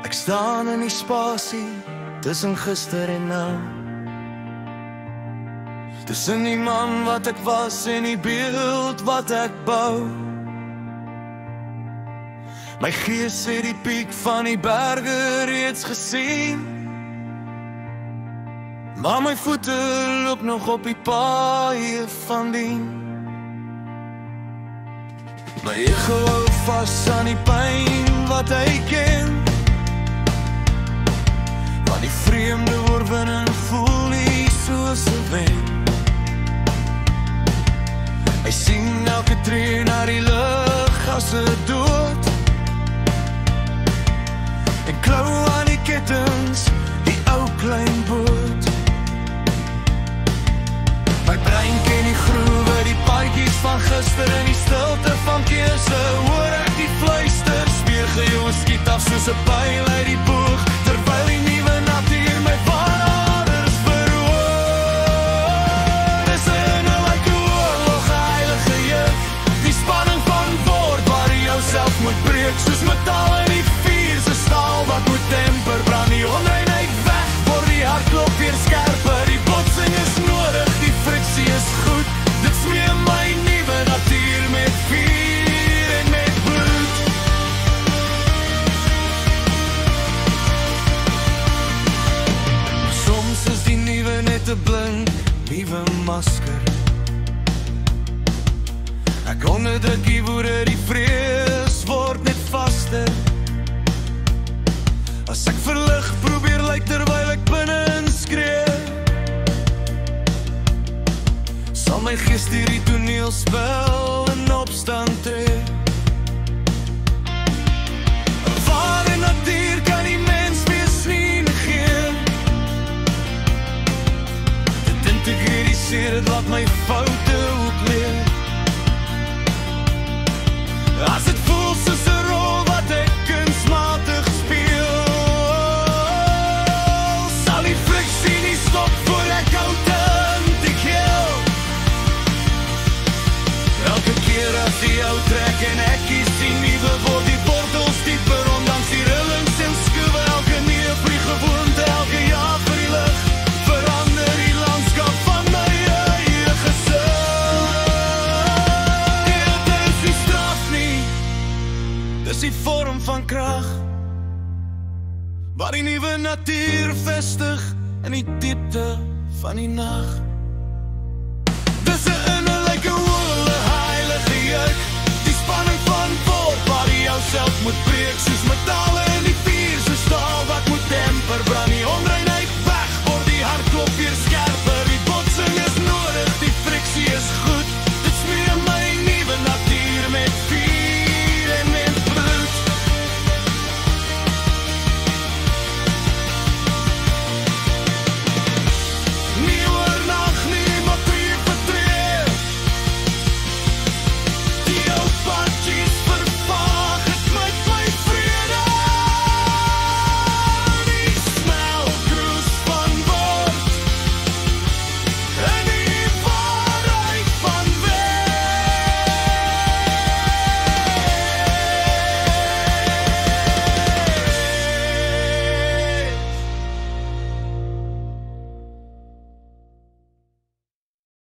Ek staan in die spasie tussen gister en nou, tussen die man wat ek was en die beeld wat ek bou. My gees het die piek van die berge reeds gesien, maar my voete loop nog op die paaie van dien. My ego hou vas aan die pyn wat hy ken, want die vreemde oorwinning voel nie soos 'n wen. Hy sien elke tree na die lug as 'n dood, en klou aan die kettings, die ou klein boot. My brein ken die groewe, die paadjies van gister in die stilte van keuse. Hoor ek die fluister, speergejoe skiet af soos 'n pyl uit die boog, terwyl die nuwe natuur my vaders verhoor. Dis 'n innerlike oorlog, 'n heilige juk, die spanning van woord waar jy jouself moet breek, soos metaal in die vuur, so staal wat moet temper, brand die onreinheid weg, word die hartklop weer skerper, die botsing is nodig, die friksie is goed, dit smee my nuwe natuur met vuur en met bloed. Soms is die nuwe net 'n blink, nuwe masker. Ek onderdruk die woede, die vrees word net vaster. As ek verlig probeer lyk terwyl ek binne skree, sal my gees die toneelspel in opstand tree. Ware natuur kan die mens wees nie negeer, dit integriseer het wat my foute ook leer. As het voel soos 'n rol wat ek kunsmatig speel, sal die friksie nie stop voor ek houd in die keel. Elke keer as die ou trek en ek kies die nuwe, word die wortels dieper, ondanks die rillings en skuwe. Elke neefrie gewoonte, elke jaar vir die lig, verander die landskap van my eie gesin. Dit is nie straf nie, dis die vorm van krag, waar die nuwe natuur vestig in die diepte van die nag. Dis 'n innerlike oorlog,